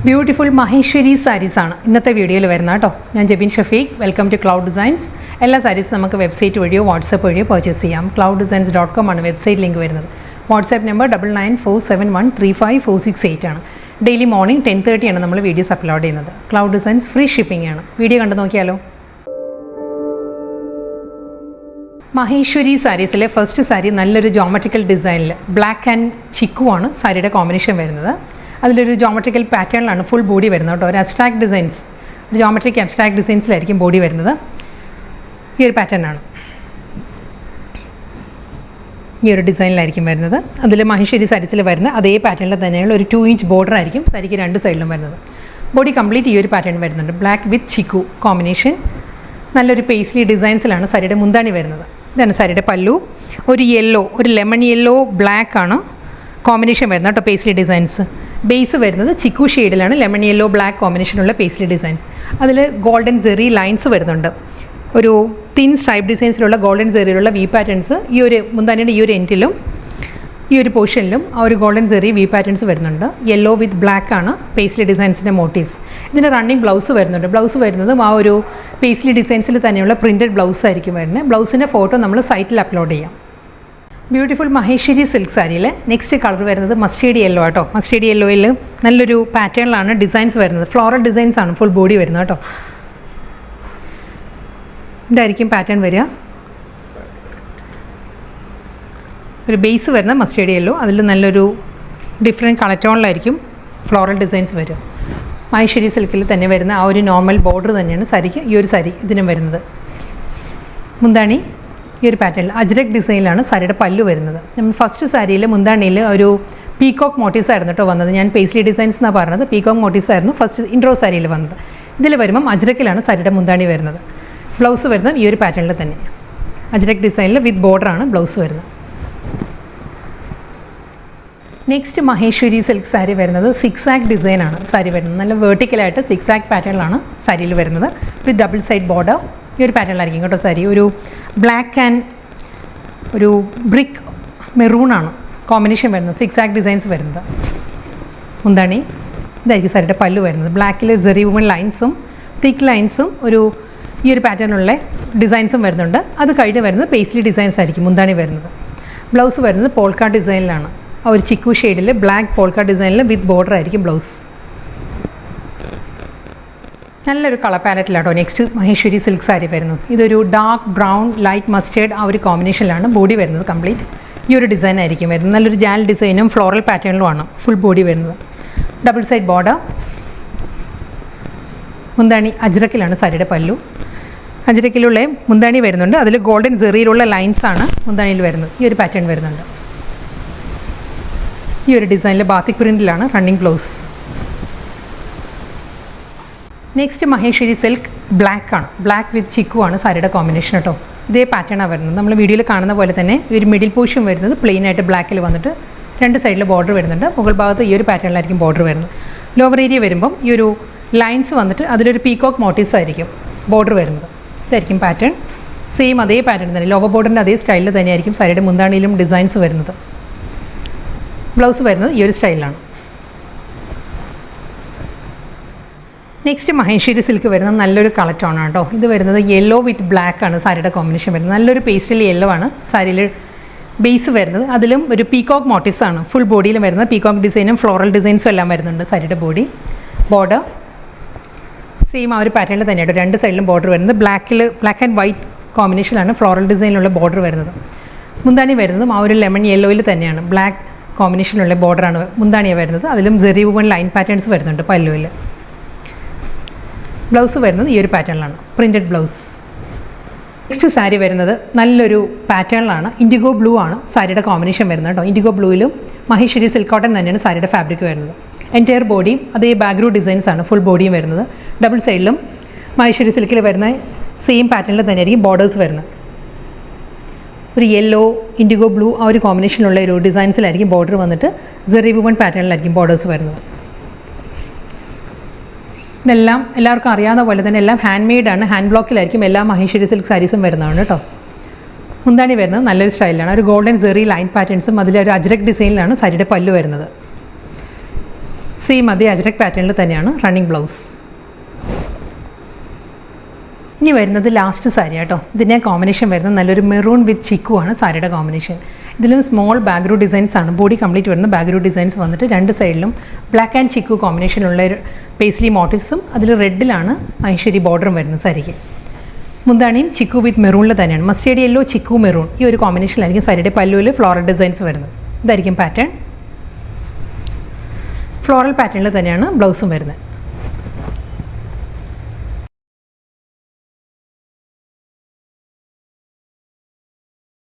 Beautiful Maheshwari സാരീസാണ് ഇന്നത്തെ വീഡിയോയിൽ വരുന്നത് കേട്ടോ. ഞാൻ Jebin Shafeeq. Welcome to Cloud Designs. എല്ലാ സാരീസും നമുക്ക് വെബ്സൈറ്റ് വഴിയോ വാട്സപ്പ് വഴിയോ പർച്ചേസ് ചെയ്യാം. clouddesigns.com ആണ് വെബ്സൈറ്റ് ലിങ്ക് വരുന്നത്. വാട്സാപ്പ് നമ്പർ 9947135468 ആണ്. ഡെയിലി മോർണിംഗ് 10:30 ആണ് നമ്മൾ വീഡിയോസ് അപ്ലോഡ് ചെയ്യുന്നത്. ക്ലൗഡ് ഡിസൈൻസ് ഫ്രീ ഷിപ്പിംഗ് ആണ്. വീഡിയോ കണ്ടു നോക്കിയാലോ. മഹേശ്വരി സാരീസിലെ ഫസ്റ്റ് സാരി നല്ലൊരു ജോമെട്രിക്കൽ ഡിസൈനിൽ ബ്ലാക്ക് ആൻഡ് ചിക്കു ആണ് സാരിയുടെ കോമ്പിനേഷൻ വരുന്നത്. അതിലൊരു ജോമെട്രിക്കൽ പാറ്റേണിലാണ് ഫുൾ ബോഡി വരുന്നത് കേട്ടോ. ഒരു അബ്സ്ട്രാക്ട് ഡിസൈൻസ്, ഒരു ജോമെട്രിക് അബ്സ്ട്രാക്ട് ഡിസൈൻസിലായിരിക്കും ബോഡി വരുന്നത്. ഈ ഒരു പാറ്റേണാണ്, ഈ ഒരു ഡിസൈനിലായിരിക്കും വരുന്നത്. അതിൽ മഹേശ്വരി സാരീസിൽ വരുന്ന അതേ പാറ്റേണിൽ തന്നെയുള്ള ഒരു 2 ഇഞ്ച് ബോർഡർ ആയിരിക്കും സാരിക്ക് രണ്ട് സൈഡിലും വരുന്നത്. ബോഡി കംപ്ലീറ്റ് ഈ ഒരു പാറ്റേൺ വരുന്നുണ്ട്. Black with chikoo combination. നല്ലൊരു പേസ്ലി ഡിസൈൻസിലാണ് സാരിയുടെ മുന്താണി വരുന്നത്. ഇതാണ് സാരിയുടെ പല്ലു. ഒരു യെല്ലോ, ഒരു ലെമൺ യെല്ലോ ബ്ലാക്ക് ആണ് കോമ്പിനേഷൻ വരുന്നത് കേട്ടോ. Paisley designs. ബേസ് വരുന്നത് ചിക്കു ഷെയ്ഡിലാണ്. ലെമൺ യെല്ലോ ബ്ലാക്ക് കോമ്പിനേഷനുള്ള പേസ്ലി ഡിസൈൻസ്. അതിൽ ഗോൾഡൻ സെറി ലൈൻസ് വരുന്നുണ്ട്. ഒരു തിൻ സ്ട്രൈപ്പ് ഡിസൈൻസിലുള്ള ഗോൾഡൻ സെറിയിലുള്ള വി പാറ്റേൺസ് ഈ ഒരു മുന്താനിയുടെ ഈ ഒരു എൻഡിലും ഈ ഒരു പോർഷനിലും ആ ഒരു ഗോൾഡൻ സെറി വി പാറ്റേൺസ് വരുന്നുണ്ട്. യെല്ലോ വിത്ത് ബ്ലാക്ക് ആണ് പേസ്ലി ഡിസൈൻസിൻ്റെ മോട്ടീവ്സ്. ഇതിന് റണ്ണിങ് ബ്ലൗസ് വരുന്നുണ്ട്. ബ്ലൗസ് വരുന്നതും ആ ഒരു പേസ്ലി ഡിസൈൻസിൽ തന്നെയുള്ള പ്രിൻറ്റഡ് ബ്ലൗസ് ആയിരിക്കും വരുന്നത്. ബ്ലൗസിൻ്റെ ഫോട്ടോ നമ്മൾ സൈറ്റിൽ അപ്ലോഡ് ചെയ്യാം. ബ്യൂട്ടിഫുൾ മഹേശ്വരി സിൽക്ക് സാരിയിൽ നെക്സ്റ്റ് കളർ വരുന്നത് മസ്റ്റേഡ് യെല്ലോ ആട്ടോ. മസ്റ്റേഡ് യെല്ലോയിൽ നല്ലൊരു പാറ്റേണിലാണ് ഡിസൈൻസ് വരുന്നത്. ഫ്ലോറൽ ഡിസൈൻസ് ആണ് ഫുൾ ബോഡി വരുന്നത് കേട്ടോ. ഇതായിരിക്കും പാറ്റേൺ വരിക. ഒരു ബേസ് വരുന്ന മസ്റ്റേഡ് യെല്ലോ, അതിൽ നല്ലൊരു ഡിഫറെൻറ്റ് കളർ ടോണിലായിരിക്കും ഫ്ലോറൽ ഡിസൈൻസ് വരിക. മഹേശ്വരി സിൽക്കിൽ തന്നെ വരുന്ന ആ ഒരു നോർമൽ ബോർഡർ തന്നെയാണ് സാരിക്ക് ഈ ഒരു സാരി ഇതിനും വരുന്നത്. മുന്താണി ഈ ഒരു പാറ്റേണിൽ അജ്രക് ഡിസൈനിലാണ് സാരിയുടെ പല്ലു വരുന്നത്. നമ്മൾ ഫസ്റ്റ് സാരിയിൽ മുന്താണിയിൽ ഒരു പീകോക്ക് മോട്ടീവ്സ് ആയിരുന്നു കേട്ടോ വന്നത്. ഞാൻ പേസ്ലി ഡിസൈൻസ് എന്നാണ് പറഞ്ഞത്. പീകോക്ക് മോട്ടീവ്സ് ആയിരുന്നു ഫസ്റ്റ് ഇൻട്രോ സാരിയിൽ വന്നത്. ഇതിൽ വരുമ്പം അജ്രക്കിലാണ് സാരിയുടെ മുന്താണി വരുന്നത്. ബ്ലൗസ് വരുന്നത് ഈ ഒരു പാറ്റേണിൽ തന്നെ അജ്രക് ഡിസൈനിൽ വിത്ത് ബോർഡറാണ് ബ്ലൗസ് വരുന്നത്. നെക്സ്റ്റ് മഹേശ്വരി സിൽക്ക് സാരി വരുന്നത് സിക്സാക് ഡിസൈനാണ് സാരി വരുന്നത്. നല്ല വേർട്ടിക്കലായിട്ട് സിക്സാക് പാറ്റേണിലാണ് സാരിയിൽ വരുന്നത്. വിത്ത് ഡബിൾ സൈഡ് ബോർഡർ ഈ ഒരു പാറ്റേണിലായിരിക്കും കേട്ടോ സാരി. ഒരു ബ്ലാക്ക് ആൻഡ് ഒരു ബ്രിക്ക് മെറൂണാണ് കോമ്പിനേഷൻ വരുന്നത്. സിക്സാക് ഡിസൈൻസ് വരുന്നത്. മുന്താണി ഇതായിരിക്കും സാരിയുടെ പല്ലു വരുന്നത്. ബ്ലാക്കിൽ സെറി വുമൺ ലൈൻസും തിക്ക് ലൈൻസും ഒരു ഈ ഒരു പാറ്റേണിലുള്ള ഡിസൈൻസും വരുന്നുണ്ട്. അത് കഴിഞ്ഞ് വരുന്നത് പേസ്ലി ഡിസൈൻസ് ആയിരിക്കും മുന്താണി വരുന്നത്. ബ്ലൗസ് വരുന്നത് പോൾക്ക ഡിസൈനിലാണ്. ആ ഒരു ചിക്കു ഷെയ്ഡിൽ ബ്ലാക്ക് പോൾക്ക ഡിസൈനിൽ വിത്ത് ബോർഡർ ആയിരിക്കും ബ്ലൗസ്. നല്ലൊരു കളർ പാലറ്റിലാട്ടോ നെക്സ്റ്റ് മഹേശ്വരി സിൽക്ക് സാരി വരുന്നത്. ഇതൊരു ഡാർക്ക് ബ്രൗൺ ലൈറ്റ് മസ്റ്റേർഡ് ആ ഒരു കോമ്പിനേഷനിലാണ് ബോഡി വരുന്നത്. കംപ്ലീറ്റ് ഈ ഒരു ഡിസൈൻ ആയിരിക്കും വരുന്നത്. നല്ലൊരു ജാൽ ഡിസൈനും ഫ്ലോറൽ പാറ്റേണിലുമാണ് ഫുൾ ബോഡി വരുന്നത്. Double side border. മുന്താണി അജ്രക്കിലാണ് സാരിയുടെ പല്ലു. അജ്രക്കിലുള്ള മുന്താണി വരുന്നുണ്ട്. അതിൽ ഗോൾഡൻ സെറിയിലുള്ള ലൈൻസാണ് മുന്താണിയിൽ വരുന്നത്. ഈ ഒരു പാറ്റേൺ വരുന്നുണ്ട്. ഈ ഒരു ഡിസൈനിൽ ബാത്തിക് പ്രിൻറ്റിലാണ് running blouse. Next Maheshwari silk black ആണ്. ബ്ലാക്ക് വിത്ത് ചിക്കു ആണ് സാരിയുടെ കോമ്പിനേഷൻ കേട്ടോ. ഇതേ പാറ്റേണാണ് വരുന്നത്. നമ്മൾ വീഡിയോയിൽ കാണുന്ന പോലെ തന്നെ ഈ ഒരു മിഡിൽ പോർഷൻ വരുന്നത് പ്ലെയിൻ ആയിട്ട് ബ്ലാക്കിൽ വന്നിട്ട് രണ്ട് സൈഡിൽ ബോർഡർ വരുന്നുണ്ട്. മുകൾ ഭാഗത്ത് ഈ ഒരു പാറ്റേണിലായിരിക്കും ബോർഡർ വരുന്നത്. ലോവർ ഏരിയ വരുമ്പം ഈ ഒരു ലൈൻസ് വന്നിട്ട് അതിലൊരു പീകോക്ക് മോട്ടീവ്സ് ആയിരിക്കും ബോർഡർ വരുന്നത്. ഇതായിരിക്കും പാറ്റേൺ. സെയിം അതേ പാറ്റേൺ തന്നെ ലോവർ ബോർഡറിൻ്റെ അതേ സ്റ്റൈലിൽ തന്നെയായിരിക്കും സാരിയുടെ മുന്താണിയിലും ഡിസൈൻസ് വരുന്നത്. ബ്ലൗസ് വരുന്നത് ഈ ഒരു സ്റ്റൈലിലാണ്. നെക്സ്റ്റ് മഹേശ്വരി സിൽക്ക് വരുന്നത് നല്ലൊരു കളർ ടോണാണ് കേട്ടോ. ഇത് വരുന്നത് യെല്ലോ വിത്ത് ബ്ലാക്ക് ആണ് സാരിയുടെ കോമ്പിനേഷൻ വരുന്നത്. നല്ലൊരു പേസ്റ്റൽ യെല്ലോ ആണ് സാരിയിൽ ബേസ് വരുന്നത്. അതിലും ഒരു പീകോക്ക് മോട്ടീവ്സ് ആണ് ഫുൾ ബോഡിയിലും വരുന്നത്. പീകോക്ക് ഡിസൈനും ഫ്ലോറൽ ഡിസൈൻസും എല്ലാം വരുന്നുണ്ട് സാരിയുടെ ബോഡി. ബോർഡർ സെയിം ആ ഒരു പാറ്റേണിൽ തന്നെയാണ് രണ്ട് സൈഡിലും ബോർഡർ വരുന്നത്. ബ്ലാക്ക് ആൻഡ് വൈറ്റ് കോമ്പിനേഷനിലാണ് ഫ്ലോറൽ ഡിസൈനിലുള്ള ബോർഡർ വരുന്നത്. മുന്താണി വരുന്നതും ആ ഒരു ലെമൺ യെല്ലോയിൽ തന്നെയാണ് ബ്ലാക്ക് കോമ്പിനേഷനിലുള്ള ബോർഡറാണ് മുന്താണിയാണ് വരുന്നത്. അതിലും സെറി വുമൺ ലൈൻ പാറ്റേൺസ് വരുന്നുണ്ട് പല്ലുവിൽ. ബ്ലൗസ് വരുന്നത് ഈ ഒരു പാറ്റേണിലാണ് പ്രിൻറ്റഡ് ബ്ലൗസ്. നെക്സ്റ്റ് സാരി വരുന്നത് നല്ലൊരു പാറ്റേണിലാണ്. ഇൻഡിഗോ ബ്ലൂ ആണ് സാരിയുടെ കോമ്പിനേഷൻ വരുന്നത് കേട്ടോ. ഇൻഡിഗോ ബ്ലൂവിലും മഹേശ്വരി സിൽക്ക് കോട്ടൺ തന്നെയാണ് സാരിയുടെ ഫാബ്രിക് വരുന്നത്. എൻറ്റയർ ബോഡിയും അതേ ബാക്ക്ഗ്രൗണ്ട് ഡിസൈൻസ് ആണ് ഫുൾ ബോഡിയും വരുന്നത്. ഡബിൾ സൈഡിലും മഹേശ്വരി സിൽക്കിൽ വരുന്ന സെയിം പാറ്റേണിൽ തന്നെയായിരിക്കും ബോർഡേഴ്സ് വരുന്നത്. ഒരു യെല്ലോ ഇൻഡിഗോ ബ്ലൂ ആ ഒരു കോമ്പിനേഷനുള്ള ഒരു ഡിസൈൻസിലായിരിക്കും ബോർഡർ വന്നിട്ട് സെറി വുമൺ പാറ്റേണിലായിരിക്കും ബോർഡേഴ്സ് വരുന്നത്. ഇതെല്ലാം എല്ലാവർക്കും അറിയാവുന്ന പോലെ തന്നെ എല്ലാം ഹാൻഡ് മെയ്ഡാണ്. ഹാൻഡ് ബ്ലോക്കിലായിരിക്കും എല്ലാ മഹേശ്വരി സിൽക്ക് സാരീസും വരുന്നതാണ് കേട്ടോ. മുന്താണി വരുന്നത് നല്ലൊരു സ്റ്റൈലാണ്. ഒരു ഗോൾഡൻ സെറി ലൈൻ പാറ്റേൺസും അതിലൊരു അജ്രക് ഡിസൈനിലാണ് സാരിയുടെ പല്ലു വരുന്നത്. സെയിം അതേ അജ്രക് പാറ്റേണിൽ തന്നെയാണ് റണ്ണിങ് ബ്ലൗസ്. ഇനി വരുന്നത് ലാസ്റ്റ് സാരി കേട്ടോ. ഇതിൻ്റെ കോമ്പിനേഷൻ വരുന്നത് നല്ലൊരു മെറൂൺ വിത്ത് ചിക്കു ആണ് സാരിയുടെ കോമ്പിനേഷൻ. ഇതിലും സ്മോൾ ബാഗ്രൂ ഡിസൈൻസ് ആണ്. ബോഡി കംപ്ലീറ്റ് വരുന്ന ബാഗ്രൂ ഡിസൈൻസ് വന്നിട്ട് രണ്ട് സൈഡിലും ബ്ലാക്ക് ആൻഡ് ചിക്കു കോമ്പിനേഷനുള്ള ഒരു പേസ്ലി മോട്ടീവ്സും അതിൽ റെഡിലാണ് മഹേശ്വരി ബോർഡറും വരുന്നത് സാരിക്ക്. മുന്താണിയും ചിക്കു വിത്ത് മെറൂണിൽ തന്നെയാണ്. മസ്റ്റേർഡ് യെല്ലോ ചിക്കു മെറൂൺ ഈ ഒരു കോമ്പിനേഷനിലായിരിക്കും സാരിയുടെ പല്ലുവിൽ ഫ്ലോറൽ ഡിസൈൻസ് വരുന്നത്. ഇതായിരിക്കും പാറ്റേൺ. ഫ്ലോറൽ പാറ്റേണിൽ തന്നെയാണ് ബ്ലൗസും വരുന്നത്.